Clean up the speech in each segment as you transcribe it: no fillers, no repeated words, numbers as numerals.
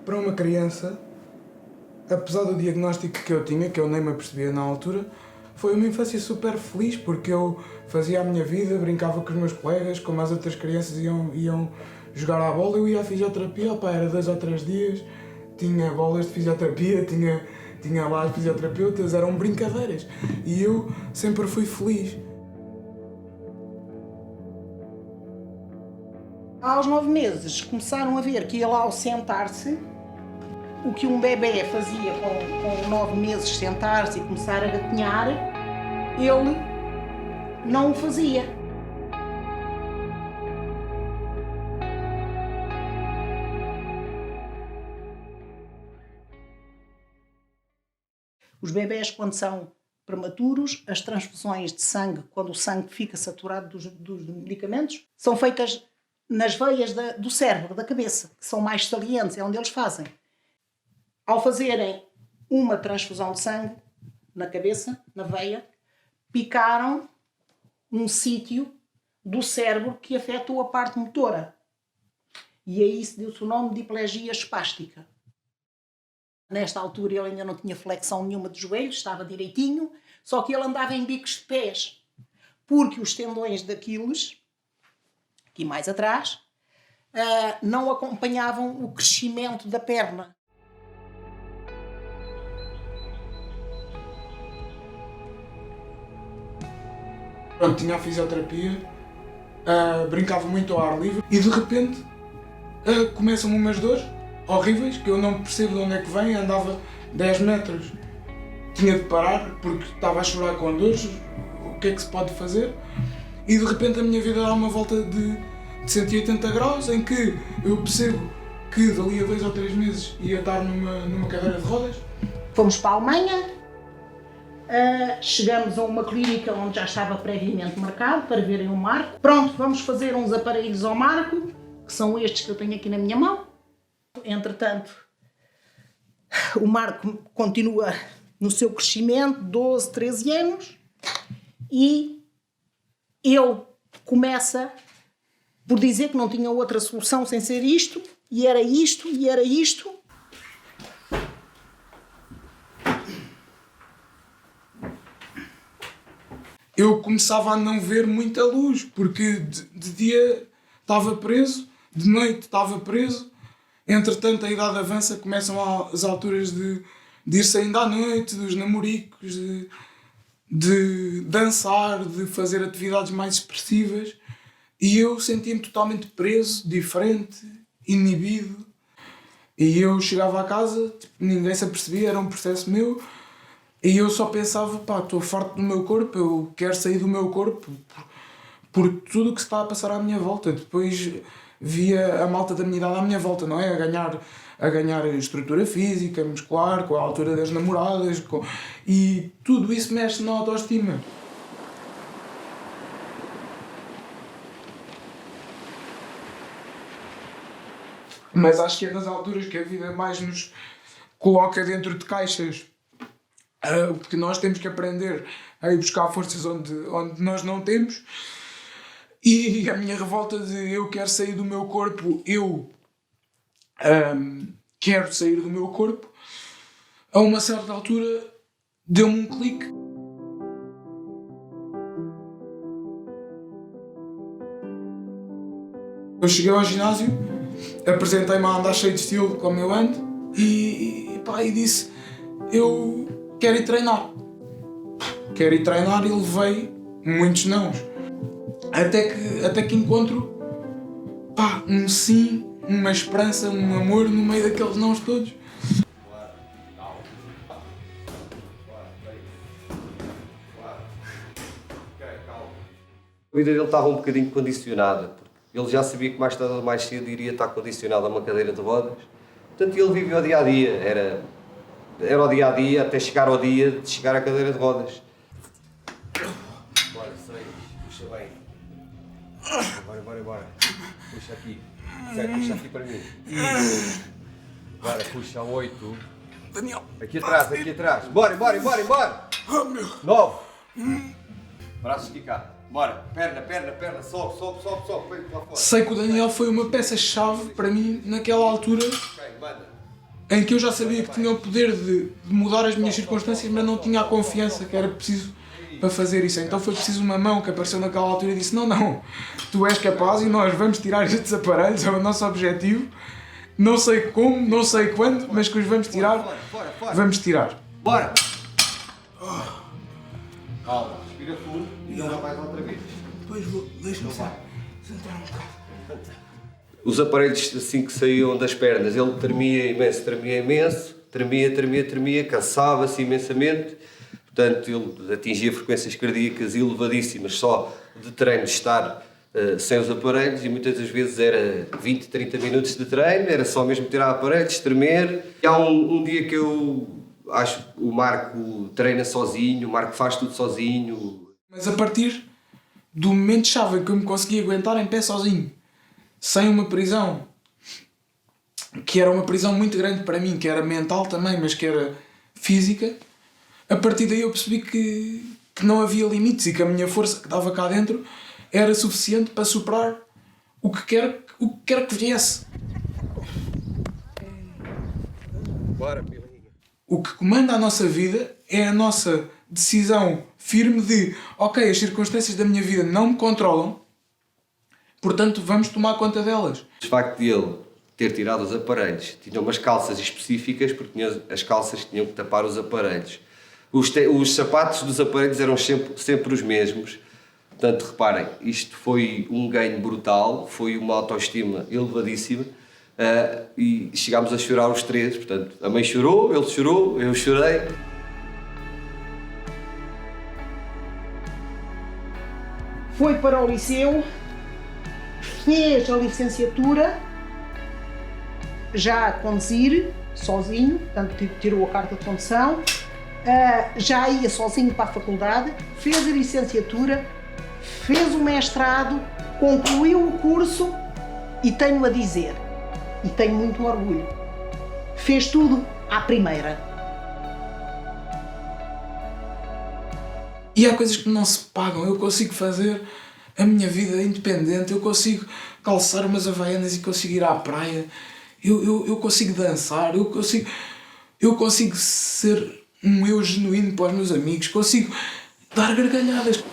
Para uma criança, apesar do diagnóstico que eu tinha, que eu nem me apercebia na altura, foi uma infância super feliz, porque eu fazia a minha vida, brincava com os meus colegas, como as outras crianças iam jogar à bola, eu ia à fisioterapia, opa, era 2 ou 3 dias, tinha bolas de fisioterapia, tinha lá as fisioterapeutas, eram brincadeiras, e eu sempre fui feliz. Aos 9 meses começaram a ver que ele, ao sentar-se, o que um bebê fazia com 9 meses, sentar-se e começar a gatinhar, ele não o fazia. Os bebés, quando são prematuros, as transfusões de sangue, quando o sangue fica saturado dos medicamentos, são feitas nas veias do cérebro, da cabeça, que são mais salientes, é onde eles fazem. Ao fazerem uma transfusão de sangue na cabeça, na veia, picaram um sítio do cérebro que afetou a parte motora. E aí se deu-se o nome de hemiplegia espástica. Nesta altura ele ainda não tinha flexão nenhuma de joelhos, estava direitinho, só que ele andava em bicos de pés, porque os tendões de Aquiles, aqui mais atrás, não acompanhavam o crescimento da perna. Pronto, tinha a fisioterapia, brincava muito ao ar livre e de repente começam-me umas dores horríveis que eu não percebo de onde é que vem, andava 10 metros, tinha de parar porque estava a chorar com dores, o que é que se pode fazer? E de repente a minha vida dá uma volta de 180 graus em que eu percebo que dali a 2 ou 3 meses ia estar numa cadeira de rodas. Fomos para a Alemanha, chegamos a uma clínica onde já estava previamente marcado para verem o Marco. Pronto, vamos fazer uns aparelhos ao Marco, que são estes que eu tenho aqui na minha mão. Entretanto, o Marco continua no seu crescimento, 12, 13 anos, e ele começa por dizer que não tinha outra solução sem ser isto, e era isto, e era isto. Eu começava a não ver muita luz, porque de dia estava preso, de noite estava preso. Entretanto, a idade avança, começam as alturas de ir saindo à noite, dos namoricos, de dançar, de fazer atividades mais expressivas. E eu sentia-me totalmente preso, diferente, inibido. E eu chegava à casa, tipo, ninguém se apercebia, era um processo meu. E eu só pensava, pá, estou farto do meu corpo, eu quero sair do meu corpo por tudo o que se está a passar à minha volta. Depois via a malta da minha idade à minha volta, não é? A ganhar estrutura física, muscular, com a altura das namoradas, e tudo isso mexe na autoestima. Mas acho que é nas alturas que a vida mais nos coloca dentro de caixas, porque nós temos que aprender a ir buscar forças onde nós não temos. E a minha revolta de eu quero sair do meu corpo, quero sair do meu corpo, a uma certa altura deu-me um clique. Eu cheguei ao ginásio, apresentei-me a andar cheio de estilo como eu ando e disse, eu quero ir treinar. Quero ir treinar e levei muitos nãos. Até que encontro um sim, uma esperança, um amor no meio daqueles nãos todos. A vida dele estava um bocadinho condicionada, porque ele já sabia que mais tarde ou mais cedo iria estar condicionado a uma cadeira de rodas. Portanto, ele vivia o dia-a-dia, era o dia-a-dia até chegar ao dia de chegar à cadeira de rodas. Bora, 6, puxa bem. Bora. Puxa aqui. Puxa aqui para mim. Bora, puxa 8. Daniel. Aqui atrás. Bora. Oh, meu. 9. Braço esticado. Bora. Perna. Sobe. Põe lá fora. Sei que o Daniel foi uma peça-chave para mim naquela altura. Ok, manda. em que eu já sabia que tinha o poder de mudar as minhas circunstâncias, mas não tinha a confiança que era preciso para fazer isso. Então foi preciso uma mão que apareceu naquela altura e disse: não, tu és capaz e nós vamos tirar estes aparelhos, é o nosso objetivo. Não sei como, não sei quando, mas que os vamos tirar, vamos tirar. Bora! Calma, respira fundo e não vais outra vez. Depois deixa-me sentar um bocado. Os aparelhos assim que saíam das pernas, ele tremia imenso, tremia, cansava-se imensamente. Portanto, ele atingia frequências cardíacas elevadíssimas só de treino, de estar sem os aparelhos, e muitas das vezes era 20, 30 minutos de treino, era só mesmo tirar aparelhos, tremer. E há um dia que eu acho que o Marco treina sozinho, o Marco faz tudo sozinho. Mas a partir do momento-chave em que eu me consegui aguentar em pé sozinho, sem uma prisão, que era uma prisão muito grande para mim, que era mental também, mas que era física, a partir daí eu percebi que não havia limites e que a minha força que estava cá dentro era suficiente para superar o que quer que viesse. Bora, pilinha. O que comanda a nossa vida é a nossa decisão firme de: ok, as circunstâncias da minha vida não me controlam, portanto vamos tomar conta delas. O facto de ele ter tirado os aparelhos, tinha umas calças específicas, porque as calças tinham que tapar os aparelhos. Os sapatos dos aparelhos eram sempre os mesmos. Portanto, reparem, isto foi um ganho brutal, foi uma autoestima elevadíssima, e chegámos a chorar os três. Portanto, a mãe chorou, ele chorou, eu chorei. Foi para o liceu, fez a licenciatura, já a conduzir, sozinho, portanto tirou a carta de condução, já ia sozinho para a faculdade, fez a licenciatura, fez o mestrado, concluiu o curso e tenho a dizer, e tenho muito orgulho, fez tudo à primeira. E há coisas que não se pagam. Eu consigo fazer a minha vida independente, eu consigo calçar umas havaianas e consigo ir à praia, eu consigo dançar, eu consigo ser um eu genuíno para os meus amigos, consigo dar gargalhadas.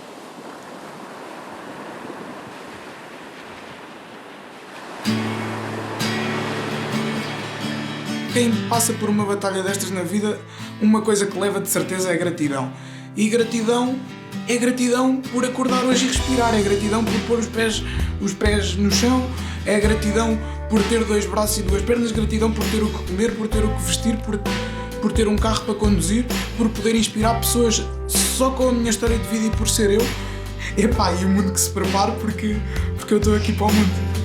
Quem passa por uma batalha destas na vida, uma coisa que leva de certeza é gratidão. E gratidão é gratidão por acordar hoje e respirar, é gratidão por pôr os pés no chão, é gratidão por ter 2 braços e 2 pernas, gratidão por ter o que comer, por ter o que vestir, por ter um carro para conduzir, por poder inspirar pessoas só com a minha história de vida e por ser eu. Epá, e o mundo que se prepara porque eu estou aqui para o mundo.